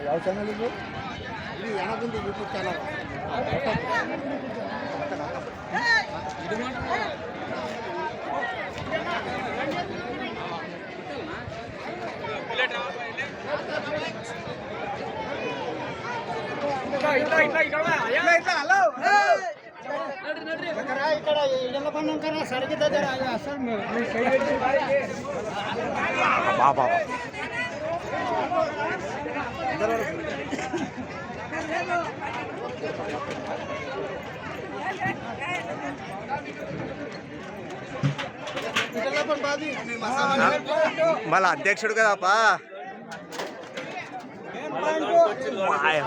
ಯಾವ ಚಾನಲ್ ಇದು? ಇದು ಯಾಣಗುಂದಿ ಯೂಟ್ಯೂಬ್ ಚಾನಲ್. ఇక్కడ ఇళ్ళ పన్ను సరిగ్గా దగ్గర అసలు బాబా మళ్ళా అధ్యక్షుడు కదాపా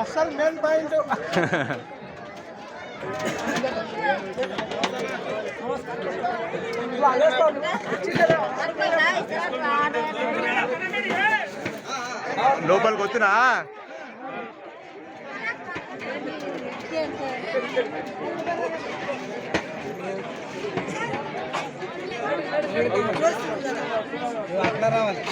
అసలు మెయిన్ పాయింట్. లోపలికి వచ్చినా అట్లా రావాలి.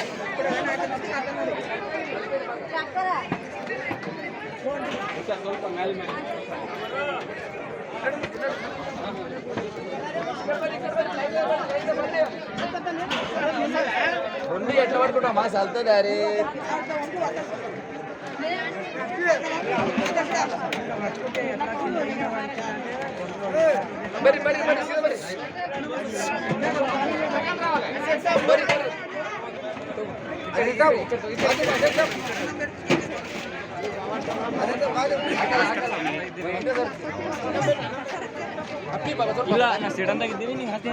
రెండు ఎట్లా పడుకుంటాం మా సల్తుంది అరే మరి మరి మరి ಇಲ್ಲ ನಾ ಸಡನ್ ಆಗಿದ್ದೀನಿ ನೀವು ಹಾಕಿ